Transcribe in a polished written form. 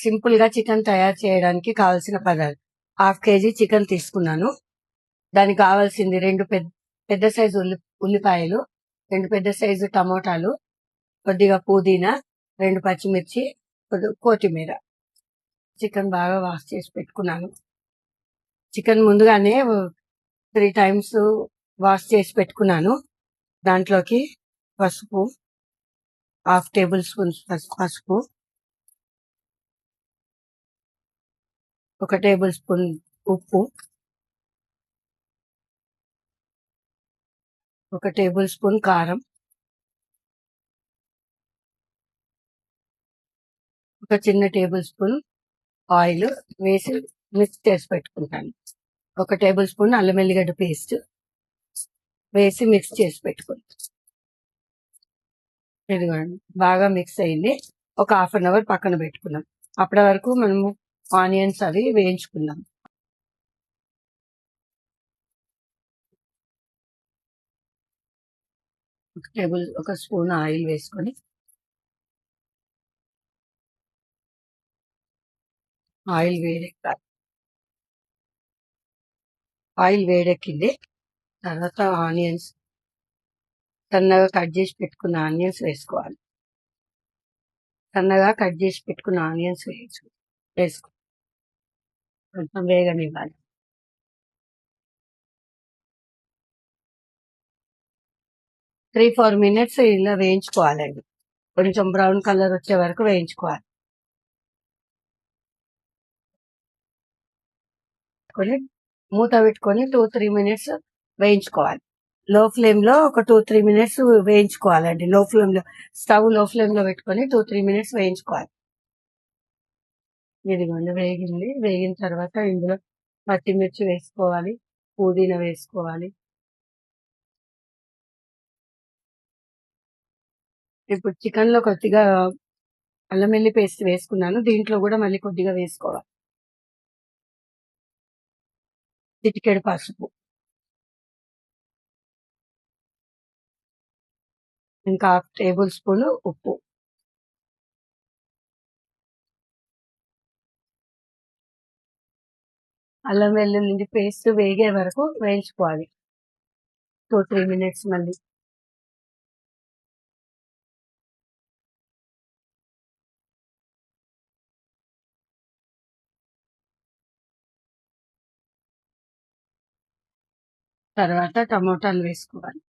Simple గా chicken తయారు చేయడానికి కావాల్సిన పదార్థాలు: 1/2 కేజీ చికెన్ తీసుకున్నాను. దానికి కావాల్సింది 2 పెద్ద సైజు ఉల్లిపాయలు, 2 పెద్ద సైజు టమోటాలు, కొద్దిగా పుదీనా, 2 పచ్చిమిర్చి, కొత్తిమీర. చికెన్ బాగా వాష్ చేసి పెట్టుకున్నాను. చికెన్ ముందుగానే 3 టైమ్స్ వాష్ చేసి పెట్టుకున్నాను. దాంట్లోకి పసుపు, 1/2 టేబుల్ స్పూన్స్ పసుపు, 1 టేబుల్ స్పూన్ ఉప్పు, 1 టేబుల్ స్పూన్ కారం, 1 చిన్న టేబుల్ స్పూన్ ఆయిల్ వేసి మిక్స్ చేసి పెట్టుకుంటాను. 1 టేబుల్ స్పూన్ అల్లం వెల్లిగడ్డ పేస్ట్ వేసి మిక్స్ చేసి పెట్టుకుంటాను. ఇదిగోండి, బాగా మిక్స్ అయింది. ఒక 1/2 అవర్ పక్కన పెట్టుకున్నాం. అప్పటి వరకు మనము ఆనియన్స్ అవి వేయించుకుందాం. ఒక స్పూన్ ఆయిల్ వేసుకొని ఆయిల్ వేడెక్కింది. తర్వాత ఆనియన్స్, సన్నగా కట్ చేసి పెట్టుకున్న ఆనియన్స్ వేసుకోవాలి. వేసుకో కొంచెం వేగనివ్వాలి. 3-4 మినిట్స్ ఇలా వేయించుకోవాలండి. కొంచెం బ్రౌన్ కలర్ వచ్చే వరకు వేయించుకోవాలి. మూత పెట్టుకొని 2-3 మినిట్స్ వేయించుకోవాలి. లో ఫ్లేమ్ లో ఒక 2-3 మినిట్స్ వేయించుకోవాలండి. స్టవ్ లో ఫ్లేమ్ లో పెట్టుకొని 2-3 మినిట్స్ వేయించుకోవాలి. ఇదిగోండి, వేగింది. వేగిన తర్వాత ఇందులో పచ్చిమిర్చి వేసుకోవాలి, పుదీనా వేసుకోవాలి. ఇప్పుడు చికెన్ లో కొద్దిగా అల్లం వెల్లి పేస్ట్ వేసుకున్నాను. దీంట్లో కూడా మళ్ళీ కొద్దిగా వేసుకోవాలి. చిటికెడు పసుపు, ఇంకా 1/2 టేబుల్ స్పూన్ ఉప్పు. అల్లం వెల్లుల్లి పేస్ట్ వేగే వరకు వేయించుకోవాలి. 2-3 మినిట్స్ మళ్ళీ. తర్వాత టమోటాలు వేసుకోవాలి.